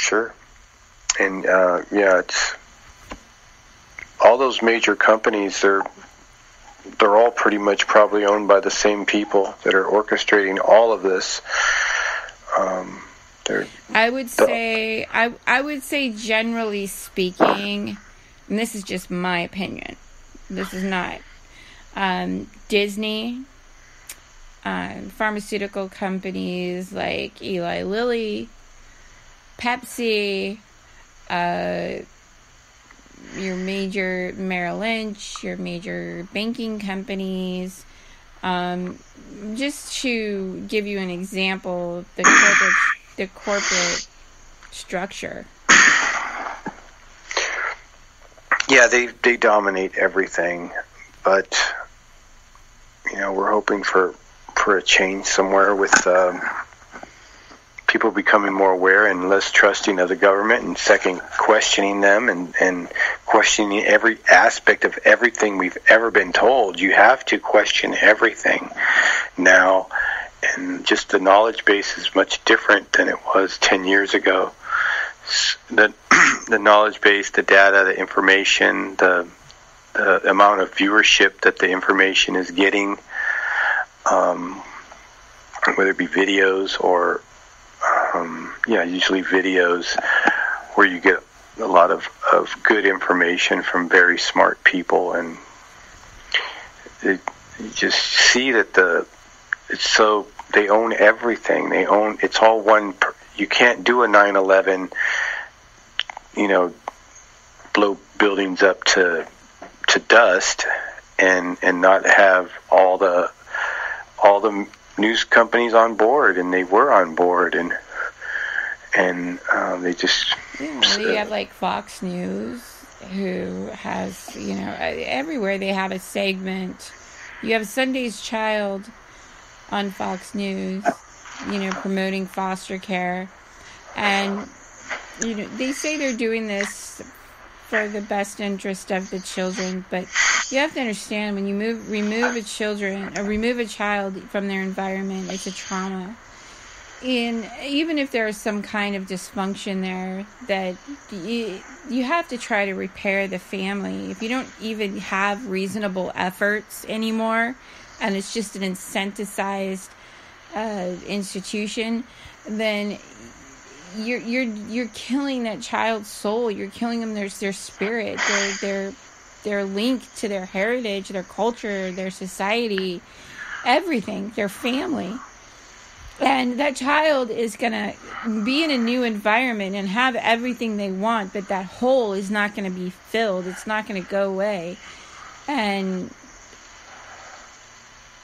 sure. And it's all those major companies. They're all pretty much probably owned by the same people that are orchestrating all of this. I would say, generally speaking, and this is just my opinion. This is not Disney, pharmaceutical companies like Eli Lilly, Pepsi, your major Merrill Lynch, your major banking companies. Just to give you an example, the corporate structure. Yeah, they dominate everything, but we're hoping for a change somewhere with people becoming more aware and less trusting of the government, and second questioning them and questioning every aspect of everything we've ever been told. You have to question everything now, and just the knowledge base is much different than it was 10 years ago. The knowledge base, the data, the information, the amount of viewership that the information is getting, whether it be videos or usually videos, where you get a lot of good information from very smart people, and you just see that they own everything. It's all one. You can't do a 9/11, blow buildings up to dust, and not have all the news companies on board, and they were on board, and they just... you have like Fox News, who has, everywhere they have a segment. You have Sunday's Child on Fox News, promoting foster care. And, they say they're doing this for the best interest of the children, but you have to understand, when you remove a child from their environment, it's a trauma. And even if there is some kind of dysfunction there, that you have to try to repair the family. If you don't even have reasonable efforts anymore, and it's just an incentivized institution, then you're killing that child's soul. You're killing them, their spirit, their link to their heritage, their culture, their society, everything, their family. And that child is going to be in a new environment and have everything they want, but that hole is not going to be filled. It's not going to go away. And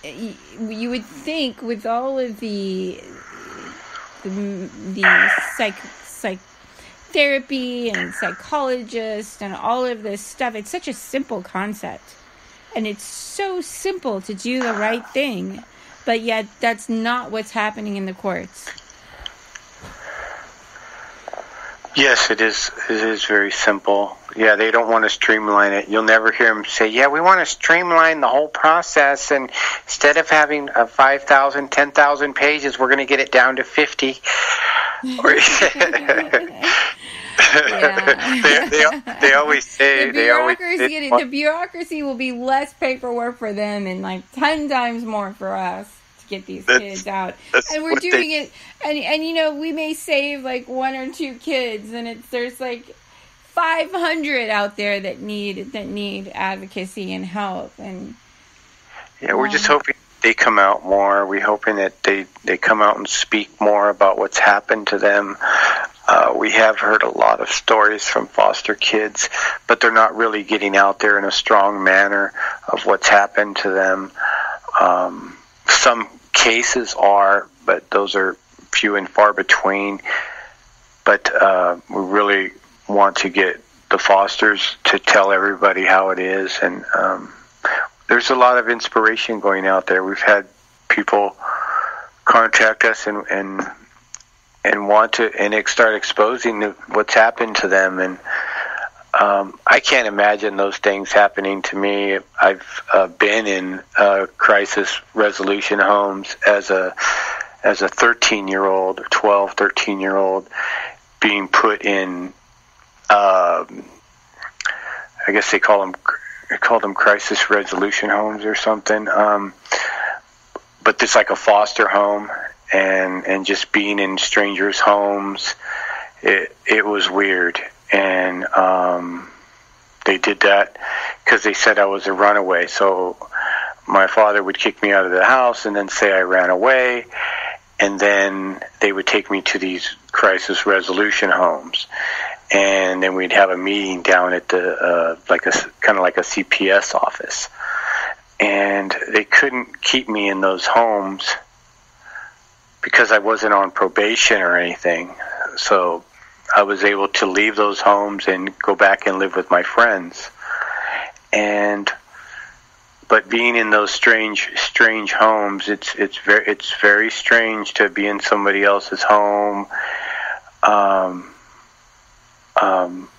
you would think, with all of the therapy and psychologists and all of this stuff, it's such a simple concept. And it's so simple to do the right thing. But yet, that's not what's happening in the courts. Yes, it is. It is very simple. Yeah, they don't want to streamline it. You'll never hear them say, "Yeah, we want to streamline the whole process, and instead of having 5,000, 10,000 pages, we're going to get it down to 50." They always say the bureaucracy will be less paperwork for them and like 10 times more for us to get these kids out. And we're doing it, and we may save like 1 or 2 kids, and there's like 500 out there that need advocacy and help. And we're just hoping they come out more. We're hoping that they come out and speak more about what's happened to them. We have heard a lot of stories from foster kids, but they're not really getting out there in a strong manner of what's happened to them. Some cases are, but those are few and far between. But we really want to get the fosters to tell everybody how it is, and there's a lot of inspiration going out there. We've had people contact us and want to start exposing what's happened to them, and I can't imagine those things happening to me. I've been in crisis resolution homes as a 13-year-old or 12, 13-year-old. being put in, I guess they call them crisis resolution homes or something. But it's like a foster home, and just being in strangers' homes, it was weird. And they did that because they said I was a runaway. So my father would kick me out of the house and then say I ran away, and then they would take me to these crisis resolution homes, and then we'd have a meeting down at the kind of like a CPS office, and they couldn't keep me in those homes because I wasn't on probation or anything. So I was able to leave those homes and go back and live with my friends. But being in those strange homes, it's very strange to be in somebody else's home.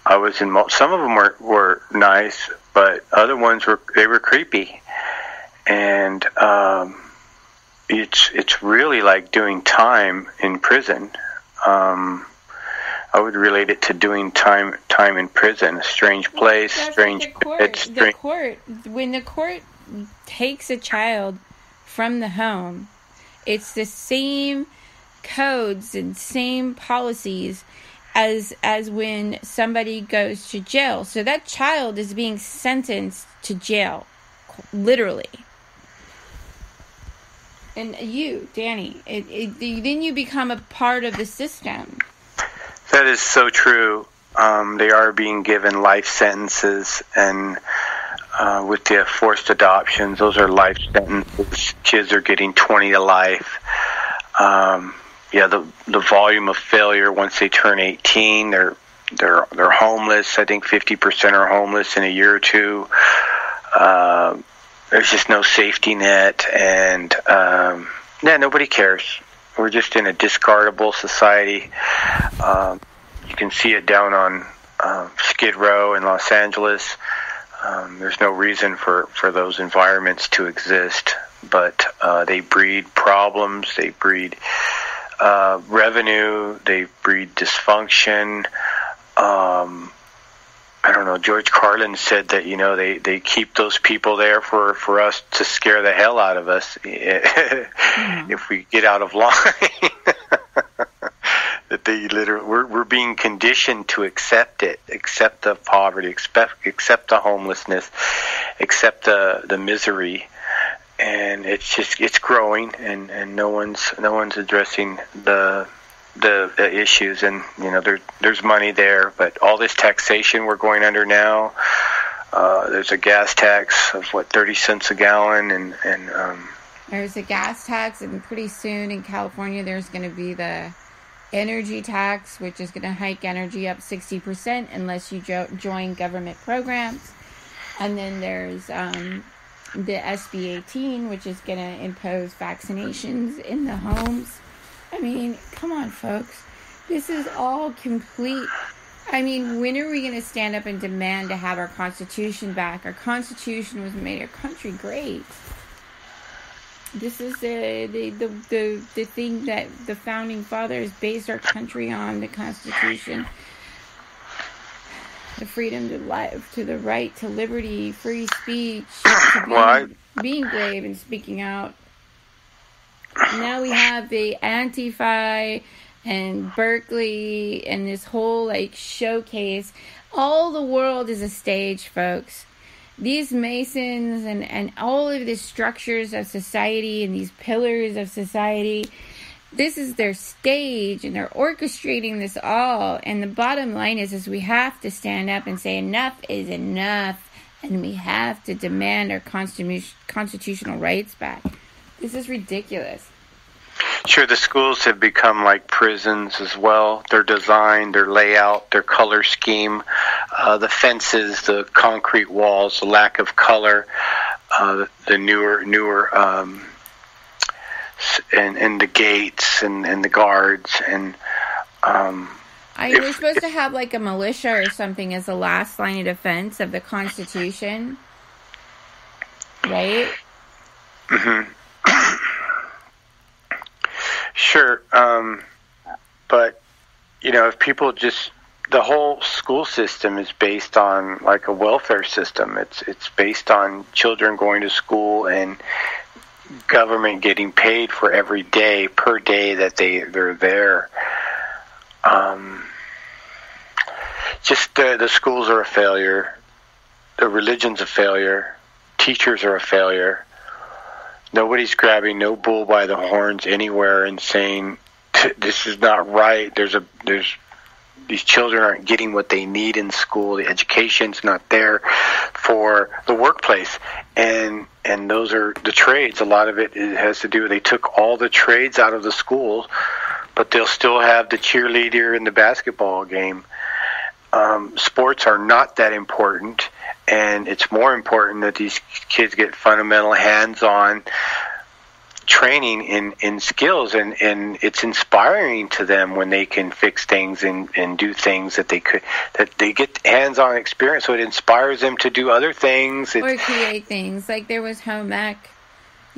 I was in some of them were nice, but other ones were creepy, and it's really like doing time in prison. I would relate it to doing time in prison. A strange place, strange bed, when the court takes a child from the home, it's the same codes and same policies as when somebody goes to jail. So that child is being sentenced to jail, literally. And you, Danny, then you become a part of the system. That is so true. They are being given life sentences, and with the forced adoptions, those are life sentences. Kids are getting 20 to life. The volume of failure once they turn 18, they're homeless. I think 50% are homeless in a year or two. There's just no safety net, and nobody cares. We're just in a discardable society. You can see it down on Skid Row in Los Angeles. There's no reason for those environments to exist, but they breed problems, they breed revenue, they breed dysfunction. I don't know, George Carlin said that, they keep those people there for us to scare the hell out of us if we get out of line. That they literally, we're being conditioned to accept it, accept the poverty, accept the homelessness, accept the misery, and it's growing, and no one's addressing the issues. And there's money there, but all this taxation we're going under now, there's a gas tax of 30 cents a gallon, and there's a gas tax, and pretty soon in California there's going to be the energy tax, which is going to hike energy up 60% unless you join government programs. And then there's the SB 18, which is going to impose vaccinations in the homes. I mean, come on, folks. This is all complete. I mean, when are we going to stand up and demand to have our Constitution back? Our Constitution was made our country great. This is the thing that the Founding Fathers based our country on, the Constitution. The freedom to life, to the right to liberty, free speech, to being brave and speaking out. Now we have the Antifa and Berkeley and this whole showcase. All the world is a stage, folks. These Masons and all of the structures of society and these pillars of society, this is their stage, and they're orchestrating this all. And the bottom line is we have to stand up and say enough is enough, and we have to demand our constitutional rights back. This is ridiculous. Sure, the schools have become like prisons as well. Their design, their layout, their color scheme, the fences, the concrete walls, the lack of color, the newer and the gates and the guards and we're supposed to have a militia or something as the last line of defense of the Constitution, right? Mm-hmm. Sure, but if people just, the whole school system is based on like a welfare system. It's based on children going to school and government getting paid for every day per day that they're there. Just the schools are a failure. The religion's a failure. Teachers are a failure. Nobody's grabbing no bull by the horns anywhere and saying this is not right. These children aren't getting what they need in school. The education's not there for the workplace, and those are the trades. A lot of it has to do. They took all the trades out of the schools, but they'll still have the cheerleader and the basketball game. Sports are not that important, and it's more important that these kids get fundamental hands-on training in skills, and it's inspiring to them when they can fix things and do things that they get hands-on experience, so it inspires them to do other things. Or create things. Like there was home ec,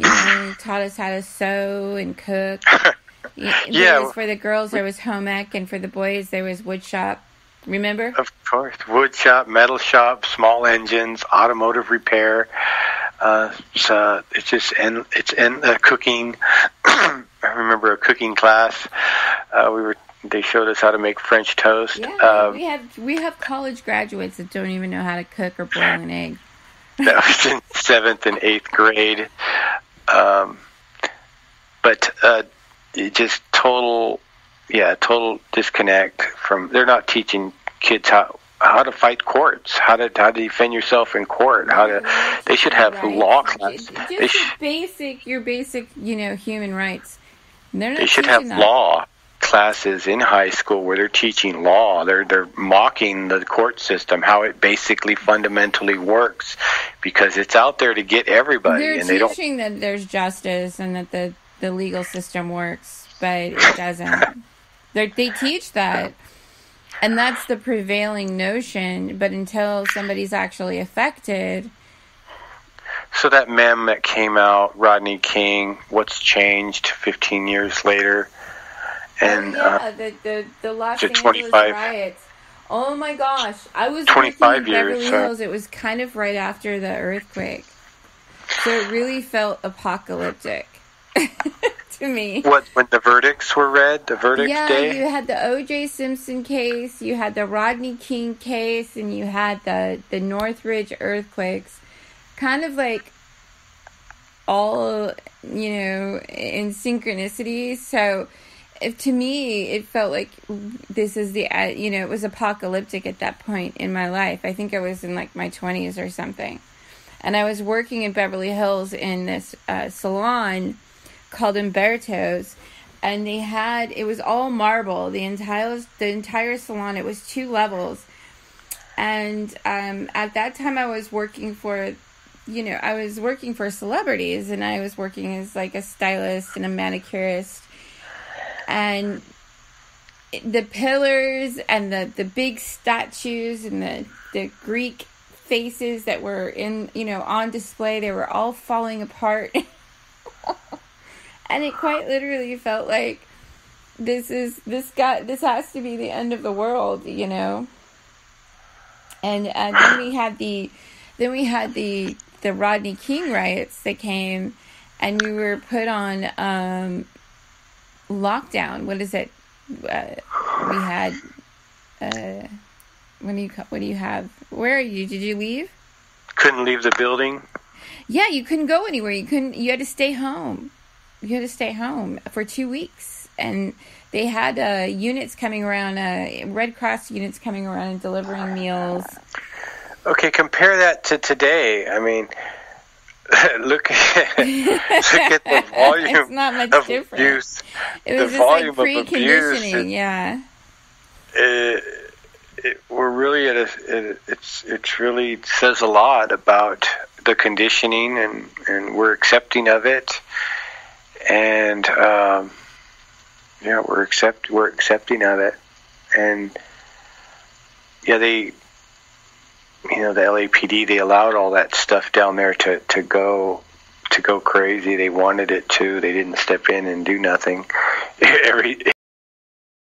taught us how to sew and cook. For the girls there was home ec, and for the boys there was wood shop. Remember? Of course. Wood shop, metal shop, small engines, automotive repair. So it's just, and cooking. I remember a cooking class. They showed us how to make French toast. Yeah, we have college graduates that don't even know how to cook or boil an egg. That was in 7th and 8th grade. But it just total disconnect from. They're not teaching kids how to fight courts, how to defend yourself in court, they should have law classes. Your basic, human rights. They should have law classes in high school where they're teaching law. They're mocking the court system, how it basically fundamentally works, because it's out there to get everybody. They're teaching that there's justice and that the legal system works, but it doesn't. They teach that. And that's the prevailing notion, but until somebody's actually affected. So that meme that came out, Rodney King, What's Changed 15 years later? And the Los Angeles riots. Oh my gosh. I was 25 working in Beverly Hills. It was kind of right after the earthquake. So it really felt apocalyptic. To me. When the verdicts were read, the verdict day? Yeah, you had the O.J. Simpson case, you had the Rodney King case, and you had the Northridge earthquakes. Kind of like all, in synchronicity. So to me, it felt like this is it was apocalyptic at that point in my life. I think I was in like my 20s or something. And I was working in Beverly Hills in this salon called Umberto's, and it was all marble, the entire salon. It was 2 levels, and at that time I was working for celebrities, and I was working as like a stylist and a manicurist, and the pillars and the big statues and the Greek faces that were on display, they were all falling apart. And it quite literally felt like this has to be the end of the world, And then we had the Rodney King riots that came, and we were put on lockdown. What is it? We had what do you have? Where are you? Did you leave? Couldn't leave the building. Yeah, you couldn't go anywhere. You had to stay home. You had to stay home for 2 weeks, and they had units coming around, Red Cross units coming around and delivering meals. Okay, compare that to today. I mean, look at the volume it's not much of different. Abuse. It was the just volume like preconditioning, yeah. We're really it really says a lot about the conditioning, and we're accepting of it. And we're accepting of it, and the LAPD, they allowed all that stuff down there to go crazy. They wanted it to. They didn't step in and do nothing.